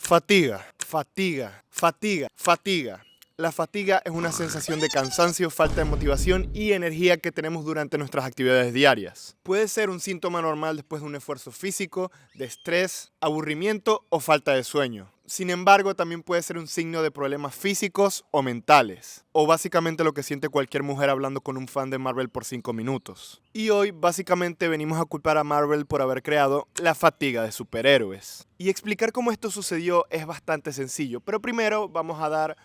Fatiga, fatiga, fatiga, fatiga. La fatiga es una sensación de cansancio, falta de motivación y energía que tenemos durante nuestras actividades diarias. Puede ser un síntoma normal después de un esfuerzo físico, de estrés, aburrimiento o falta de sueño. Sin embargo, también puede ser un signo de problemas físicos o mentales, o básicamente lo que siente cualquier mujer hablando con un fan de Marvel por 5 minutos. Y hoy básicamente venimos a culpar a Marvel por haber creado la fatiga de superhéroes. Y explicar cómo esto sucedió es bastante sencillo, pero primero vamos a dar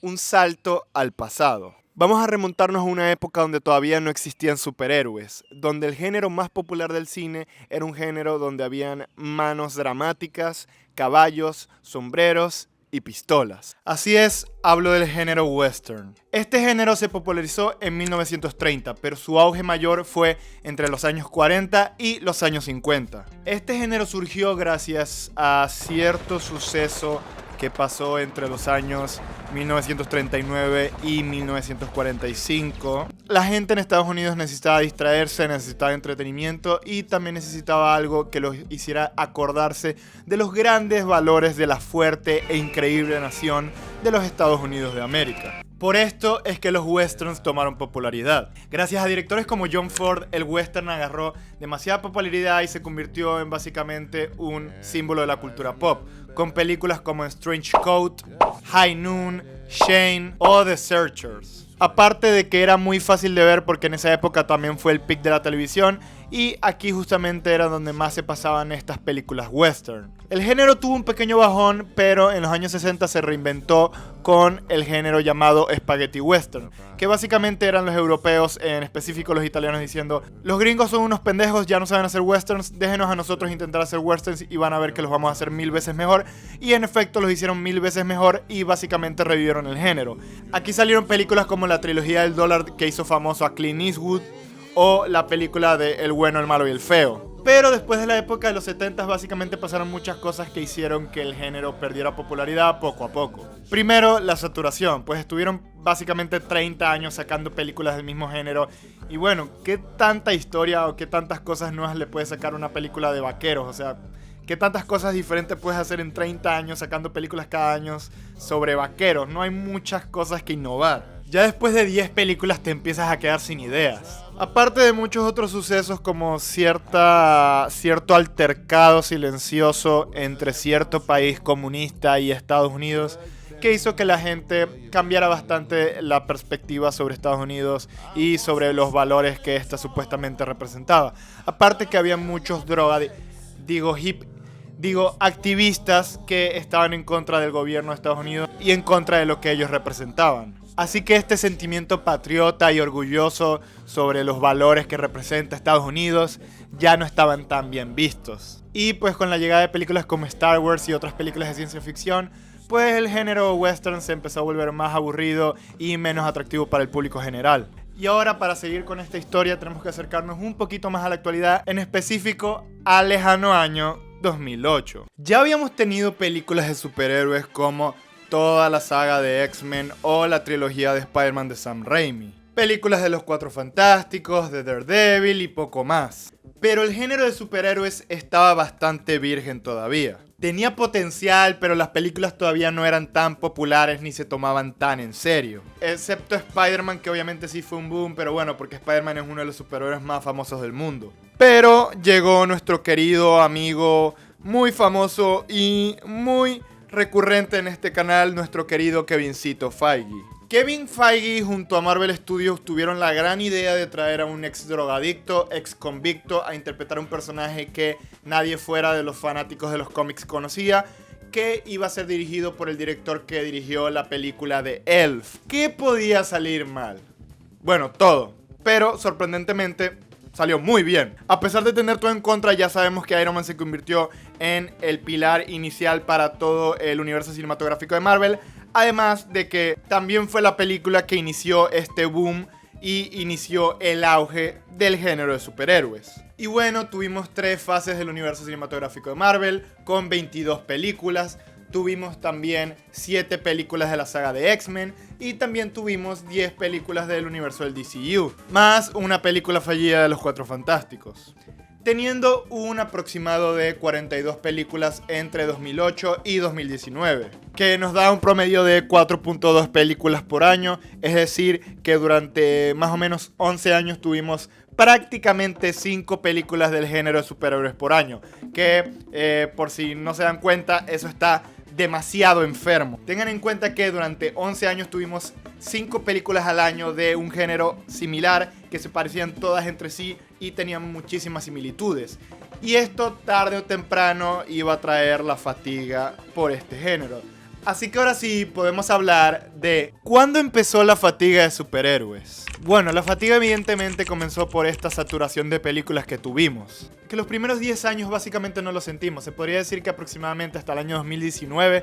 un salto al pasado. Vamos a remontarnos a una época donde todavía no existían superhéroes, donde el género más popular del cine era un género donde habían manos dramáticas, caballos, sombreros y pistolas. Así es, hablo del género western. Este género se popularizó en 1930, pero su auge mayor fue entre los años 40 y los años 50. Este género surgió gracias a cierto suceso que pasó entre los años 1939 y 1945. La gente en Estados Unidos necesitaba distraerse, necesitaba entretenimiento y también necesitaba algo que los hiciera acordarse de los grandes valores de la fuerte e increíble nación de los Estados Unidos de América. Por esto es que los westerns tomaron popularidad. Gracias a directores como John Ford, el western agarró demasiada popularidad y se convirtió en básicamente un símbolo de la cultura pop, con películas como Strange Coat, High Noon, Shane o The Searchers. Aparte de que era muy fácil de ver porque en esa época también fue el pic de la televisión y aquí justamente era donde más se pasaban estas películas western. El género tuvo un pequeño bajón, pero en los años 60 se reinventó con el género llamado spaghetti western, que básicamente eran los europeos, en específico los italianos, diciendo: los gringos son unos pendejos, ya no saben hacer westerns, déjenos a nosotros intentar hacer westerns y van a ver que los vamos a hacer 1000 veces mejor. Y en efecto los hicieron 1000 veces mejor y básicamente revivieron el género. Aquí salieron películas como la trilogía del dólar que hizo famoso a Clint Eastwood, o la película de El bueno, el malo y el feo. Pero después de la época de los 70 básicamente pasaron muchas cosas que hicieron que el género perdiera popularidad poco a poco. Primero, la saturación, pues estuvieron básicamente 30 años sacando películas del mismo género. Y bueno, ¿qué tanta historia o qué tantas cosas nuevas le puede sacar una película de vaqueros? O sea, ¿qué tantas cosas diferentes puedes hacer en 30 años sacando películas cada año sobre vaqueros? No hay muchas cosas que innovar. Ya después de 10 películas te empiezas a quedar sin ideas. Aparte de muchos otros sucesos como cierto altercado silencioso entre cierto país comunista y Estados Unidos, que hizo que la gente cambiara bastante la perspectiva sobre Estados Unidos y sobre los valores que ésta supuestamente representaba. Aparte que había muchos activistas que estaban en contra del gobierno de Estados Unidos y en contra de lo que ellos representaban. Así que este sentimiento patriota y orgulloso sobre los valores que representa Estados Unidos ya no estaban tan bien vistos. Y pues con la llegada de películas como Star Wars y otras películas de ciencia ficción, pues el género western se empezó a volver más aburrido y menos atractivo para el público general. Y ahora, para seguir con esta historia, tenemos que acercarnos un poquito más a la actualidad, en específico al lejano año 2008. Ya habíamos tenido películas de superhéroes como toda la saga de X-Men o la trilogía de Spider-Man de Sam Raimi, películas de los Cuatro Fantásticos, de Daredevil y poco más. Pero el género de superhéroes estaba bastante virgen todavía. Tenía potencial, pero las películas todavía no eran tan populares ni se tomaban tan en serio. Excepto Spider-Man, que obviamente sí fue un boom, pero bueno, porque Spider-Man es uno de los superhéroes más famosos del mundo. Pero llegó nuestro querido amigo, muy famoso y muy recurrente en este canal, nuestro querido Kevincito Feige. Kevin Feige junto a Marvel Studios tuvieron la gran idea de traer a un ex drogadicto, ex convicto, a interpretar un personaje que nadie fuera de los fanáticos de los cómics conocía, que iba a ser dirigido por el director que dirigió la película de Elf. ¿Qué podía salir mal? Bueno, todo, pero sorprendentemente salió muy bien. A pesar de tener todo en contra, ya sabemos que Iron Man se convirtió en el pilar inicial para todo el universo cinematográfico de Marvel. Además de que también fue la película que inició este boom y inició el auge del género de superhéroes. Y bueno, tuvimos 3 fases del universo cinematográfico de Marvel con 22 películas. Tuvimos también 7 películas de la saga de X-Men y también tuvimos 10 películas del universo del DCU, más una película fallida de los Cuatro Fantásticos. teniendo un aproximado de 42 películas entre 2008 y 2019, que nos da un promedio de 4.2 películas por año, es decir, que durante más o menos 11 años tuvimos prácticamente 5 películas del género de superhéroes por año, que por si no se dan cuenta, eso está demasiado enfermo. Tengan en cuenta que durante 11 años tuvimos 5 películas al año de un género similar, que se parecían todas entre sí y tenían muchísimas similitudes. Y esto tarde o temprano iba a traer la fatiga por este género. Así que ahora sí podemos hablar de ¿cuándo empezó la fatiga de superhéroes? Bueno, la fatiga evidentemente comenzó por esta saturación de películas que tuvimos. Que los primeros 10 años básicamente no lo sentimos. Se podría decir que aproximadamente hasta el año 2019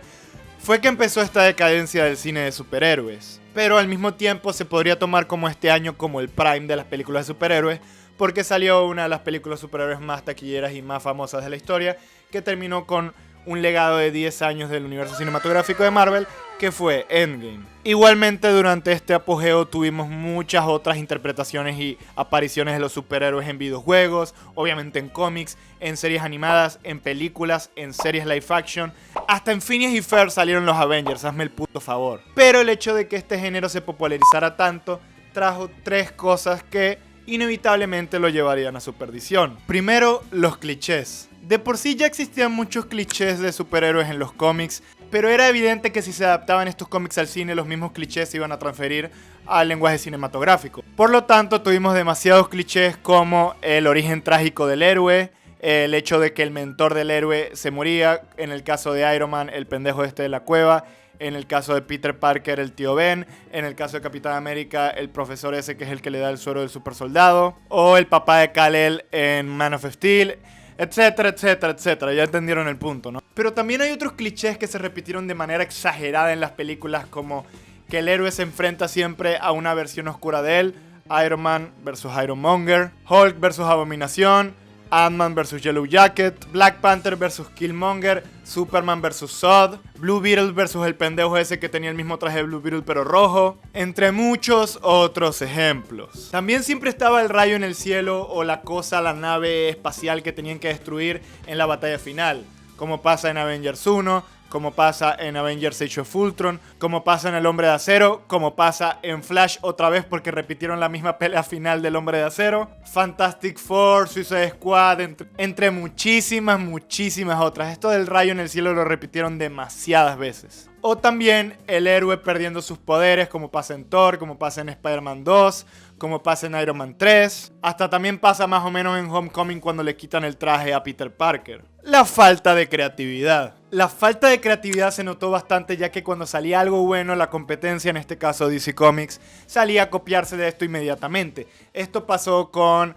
fue que empezó esta decadencia del cine de superhéroes. Pero al mismo tiempo se podría tomar como este año como el prime de las películas de superhéroes, porque salió una de las películas de superhéroes más taquilleras y más famosas de la historia, que terminó con un legado de 10 años del universo cinematográfico de Marvel, que fue Endgame. Igualmente durante este apogeo tuvimos muchas otras interpretaciones y apariciones de los superhéroes en videojuegos, obviamente en cómics, en series animadas, en películas, en series live action, hasta en Phineas y Ferb salieron los Avengers, hazme el puto favor. Pero el hecho de que este género se popularizara tanto trajo 3 cosas que inevitablemente lo llevarían a su perdición. Primero, los clichés. De por sí ya existían muchos clichés de superhéroes en los cómics, pero era evidente que si se adaptaban estos cómics al cine, los mismos clichés se iban a transferir al lenguaje cinematográfico. Por lo tanto, tuvimos demasiados clichés como el origen trágico del héroe, el hecho de que el mentor del héroe se moría, en el caso de Iron Man, el pendejo este de la cueva, en el caso de Peter Parker, el tío Ben, en el caso de Capitán América, el profesor ese que es el que le da el suero del super soldado, o el papá de Kal-El en Man of Steel, etcétera, etcétera, etcétera. Ya entendieron el punto, ¿no? Pero también hay otros clichés que se repitieron de manera exagerada en las películas, como que el héroe se enfrenta siempre a una versión oscura de él, Iron Man versus Ironmonger, Hulk versus Abominación, Ant-Man vs Yellow Jacket, Black Panther vs Killmonger, Superman vs Zod, Blue Beetle vs el pendejo ese que tenía el mismo traje de Blue Beetle pero rojo, entre muchos otros ejemplos. También siempre estaba el rayo en el cielo o la cosa, la nave espacial que tenían que destruir en la batalla final, como pasa en Avengers 1, como pasa en Avengers Age of Ultron, como pasa en El Hombre de Acero, como pasa en Flash otra vez porque repitieron la misma pelea final del Hombre de Acero, Fantastic Four, Suicide Squad, entre muchísimas otras. Esto del rayo en el cielo lo repitieron demasiadas veces. O también el héroe perdiendo sus poderes, como pasa en Thor, como pasa en Spider-Man 2, como pasa en Iron Man 3. Hasta también pasa más o menos en Homecoming cuando le quitan el traje a Peter Parker. La falta de creatividad. La falta de creatividad se notó bastante, ya que cuando salía algo bueno, la competencia, en este caso DC Comics, salía a copiarse de esto inmediatamente. Esto pasó con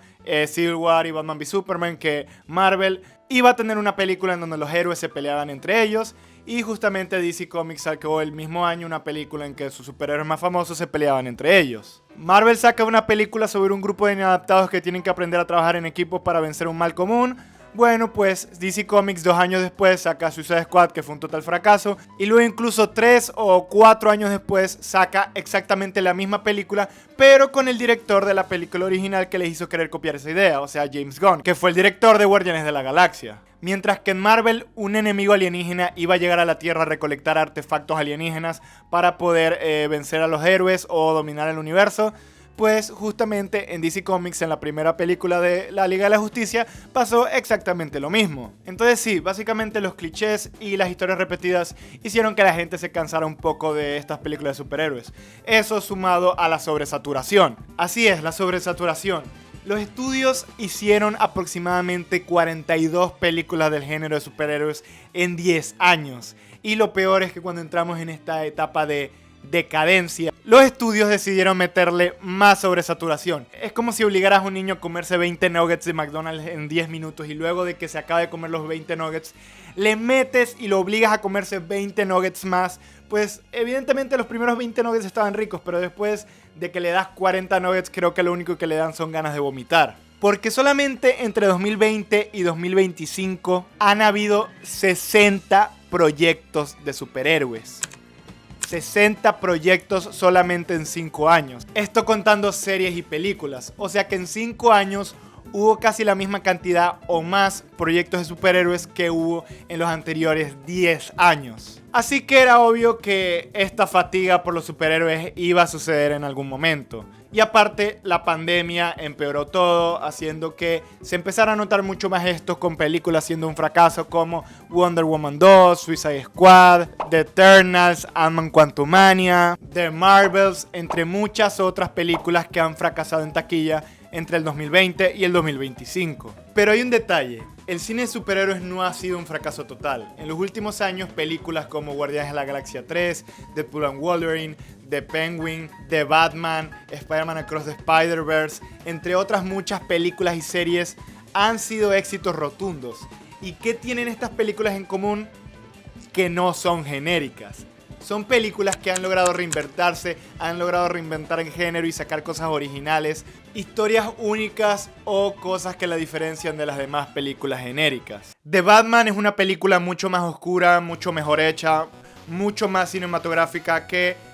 Civil War y Batman v Superman, que Marvel iba a tener una película en donde los héroes se peleaban entre ellos, y justamente DC Comics sacó el mismo año una película en que sus superhéroes más famosos se peleaban entre ellos. Marvel saca una película sobre un grupo de inadaptados que tienen que aprender a trabajar en equipo para vencer un mal común. Bueno, pues DC Comics 2 años después saca Suicide Squad, que fue un total fracaso, y luego incluso 3 o 4 años después saca exactamente la misma película, pero con el director de la película original que les hizo querer copiar esa idea, o sea, James Gunn, que fue el director de Guardianes de la Galaxia. Mientras que en Marvel, un enemigo alienígena iba a llegar a la Tierra a recolectar artefactos alienígenas para poder vencer a los héroes o dominar el universo, pues justamente en DC Comics, en la primera película de la Liga de la Justicia, pasó exactamente lo mismo. Entonces sí, básicamente los clichés y las historias repetidas hicieron que la gente se cansara un poco de estas películas de superhéroes. Eso sumado a la sobresaturación. Así es, la sobresaturación. Los estudios hicieron aproximadamente 42 películas del género de superhéroes en 10 años. Y lo peor es que cuando entramos en esta etapa de decadencia, los estudios decidieron meterle más sobresaturación. Es como si obligaras a un niño a comerse 20 nuggets de McDonald's en 10 minutos y luego de que se acabe de comer los 20 nuggets, le metes y lo obligas a comerse 20 nuggets más. Pues evidentemente los primeros 20 nuggets estaban ricos, pero después de que le das 40 nuggets, creo que lo único que le dan son ganas de vomitar. Porque solamente entre 2020 y 2025 han habido 60 proyectos de superhéroes. 60 proyectos solamente en 5 años. Esto contando series y películas. O sea que en 5 años hubo casi la misma cantidad o más proyectos de superhéroes que hubo en los anteriores 10 años. Así que era obvio que esta fatiga por los superhéroes iba a suceder en algún momento. Y aparte, la pandemia empeoró todo, haciendo que se empezara a notar mucho más esto con películas siendo un fracaso como Wonder Woman 2, Suicide Squad, The Eternals, Ant-Man Quantumania, The Marvels, entre muchas otras películas que han fracasado en taquilla entre el 2020 y el 2025. Pero hay un detalle. El cine de superhéroes no ha sido un fracaso total. En los últimos años, películas como Guardianes de la Galaxia 3, Deadpool and Wolverine, The Penguin, The Batman, Spider-Man Across the Spider-Verse, entre otras muchas películas y series, han sido éxitos rotundos. ¿Y qué tienen estas películas en común? Que no son genéricas. Son películas que han logrado reinventarse, han logrado reinventar el género y sacar cosas originales, historias únicas o cosas que la diferencian de las demás películas genéricas. The Batman es una película mucho más oscura, mucho mejor hecha, mucho más cinematográfica que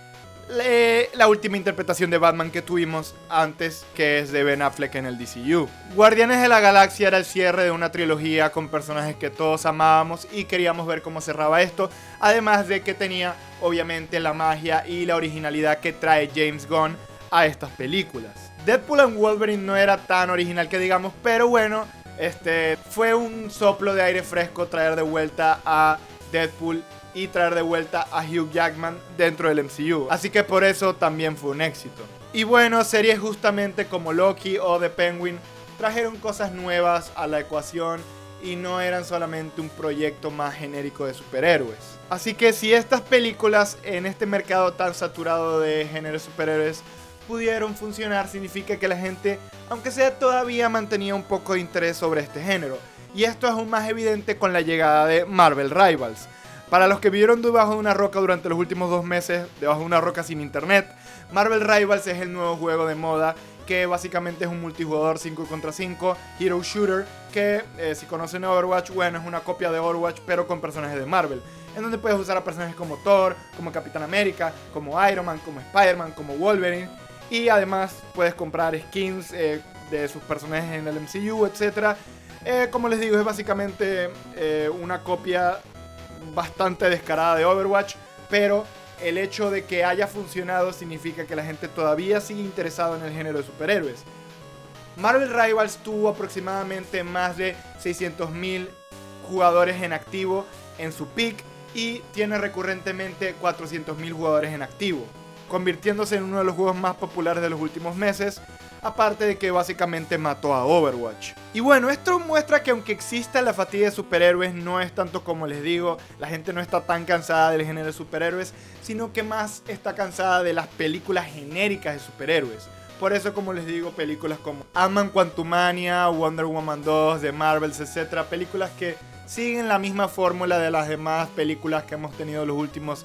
la última interpretación de Batman que tuvimos antes, que es de Ben Affleck en el DCU. Guardianes de la Galaxia era el cierre de una trilogía con personajes que todos amábamos y queríamos ver cómo cerraba esto, además de que tenía obviamente la magia y la originalidad que trae James Gunn a estas películas. Deadpool and Wolverine no era tan original que digamos, pero bueno, fue un soplo de aire fresco traer de vuelta a Deadpool y traer de vuelta a Hugh Jackman dentro del MCU. Así que por eso también fue un éxito. Y bueno, series justamente como Loki o The Penguin trajeron cosas nuevas a la ecuación y no eran solamente un proyecto más genérico de superhéroes. Así que si estas películas en este mercado tan saturado de género de superhéroes pudieron funcionar, significa que la gente, aunque sea, todavía mantenía un poco de interés sobre este género. Y esto es aún más evidente con la llegada de Marvel Rivals. Para los que vivieron debajo de una roca durante los últimos 2 meses, debajo de una roca sin internet, Marvel Rivals es el nuevo juego de moda que básicamente es un multijugador 5 contra 5, hero shooter, que si conocen Overwatch, bueno, es una copia de Overwatch pero con personajes de Marvel, en donde puedes usar a personajes como Thor, como Capitán América, como Iron Man, como Spider-Man, como Wolverine, y además puedes comprar skins de sus personajes en el MCU, etc. Como les digo, es básicamente una copia bastante descarada de Overwatch, pero el hecho de que haya funcionado significa que la gente todavía sigue interesada en el género de superhéroes. Marvel Rivals tuvo aproximadamente más de 600.000 jugadores en activo en su peak y tiene recurrentemente 400.000 jugadores en activo, convirtiéndose en uno de los juegos más populares de los últimos meses, aparte de que básicamente mató a Overwatch. Y bueno, esto muestra que aunque exista la fatiga de superhéroes, no es tanto como les digo, la gente no está tan cansada del género de superhéroes, sino que más está cansada de las películas genéricas de superhéroes. Por eso, como les digo, películas como Ant-Man Quantumania, Wonder Woman 2, The Marvels, etc. Películas que siguen la misma fórmula de las demás películas que hemos tenido los últimos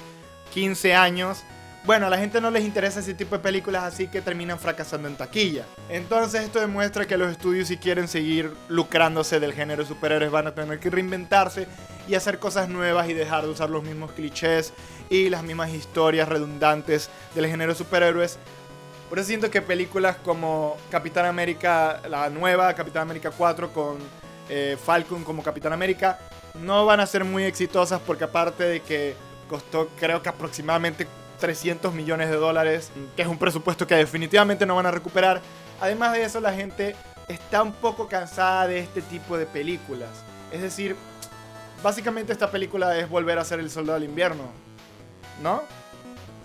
15 años. Bueno, a la gente no les interesa ese tipo de películas, así que terminan fracasando en taquilla. Entonces esto demuestra que los estudios, si quieren seguir lucrándose del género de superhéroes, van a tener que reinventarse y hacer cosas nuevas y dejar de usar los mismos clichés y las mismas historias redundantes del género de superhéroes. Por eso siento que películas como Capitán América, la nueva Capitán América 4 con Falcon como Capitán América, no van a ser muy exitosas, porque aparte de que costó, creo que aproximadamente $300 millones, que es un presupuesto que definitivamente no van a recuperar. Además de eso, la gente está un poco cansada de este tipo de películas. Es decir, básicamente esta película es volver a ser El Soldado del Invierno, ¿no?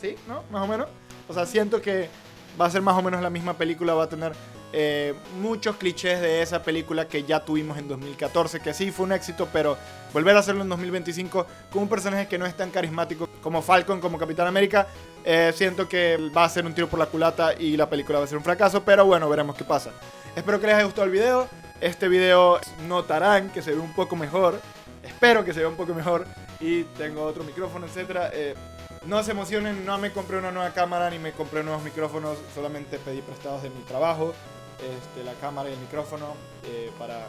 ¿Sí? ¿No? Más o menos. O sea, siento que va a ser más o menos la misma película, va a tener muchos clichés de esa película que ya tuvimos en 2014, que sí fue un éxito, pero volver a hacerlo en 2025 con un personaje que no es tan carismático como Falcon, como Capitán América, siento que va a ser un tiro por la culata y la película va a ser un fracaso, pero bueno, veremos qué pasa. Espero que les haya gustado el video. Este video notarán que se ve un poco mejor, espero que se vea un poco mejor, y tengo otro micrófono, etcétera. No se emocionen, no me compré una nueva cámara ni me compré nuevos micrófonos, solamente pedí prestados de mi trabajo la cámara y el micrófono para,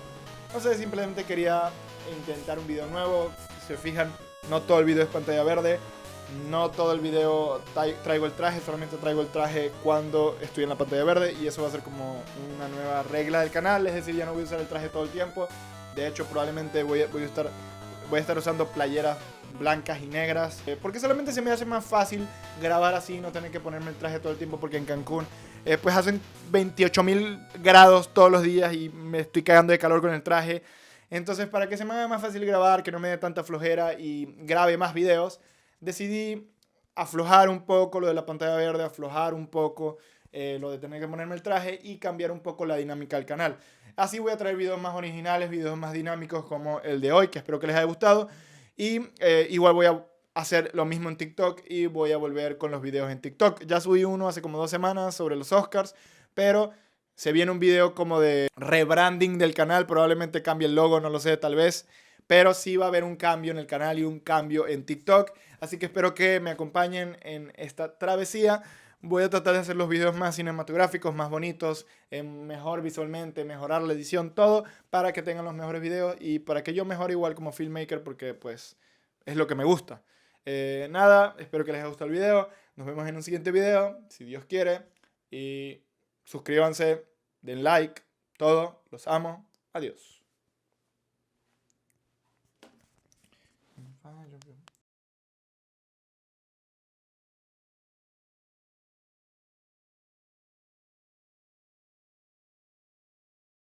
no sé, simplemente quería intentar un video nuevo. Si se fijan, no todo el video es pantalla verde, No todo el video traigo el traje, solamente traigo el traje cuando estoy en la pantalla verde, y eso va a ser como una nueva regla del canal, es decir, ya no voy a usar el traje todo el tiempo. De hecho, probablemente voy a estar usando playeras blancas y negras, porque solamente se me hace más fácil grabar así, no tener que ponerme el traje todo el tiempo, porque en Cancún pues hacen 28.000 grados todos los días y me estoy cagando de calor con el traje. Entonces, para que se me haga más fácil grabar, que no me dé tanta flojera y grabe más videos, decidí aflojar un poco lo de la pantalla verde, aflojar un poco lo de tener que ponerme el traje y cambiar un poco la dinámica del canal. Así voy a traer videos más originales, videos más dinámicos como el de hoy, que espero que les haya gustado. Y igual voy a hacer lo mismo en TikTok y voy a volver con los videos en TikTok. Ya subí uno hace como 2 semanas sobre los Oscars, pero se viene un video como de rebranding del canal, probablemente cambie el logo, no lo sé, tal vez. Pero sí va a haber un cambio en el canal y un cambio en TikTok. Así que espero que me acompañen en esta travesía. Voy a tratar de hacer los videos más cinematográficos, más bonitos, mejor visualmente, mejorar la edición, todo para que tengan los mejores videos y para que yo mejore igual como filmmaker, porque pues es lo que me gusta. Nada, espero que les haya gustado el video. Nos vemos en un siguiente video, si Dios quiere. Y suscríbanse, den like, todo. Los amo. Adiós.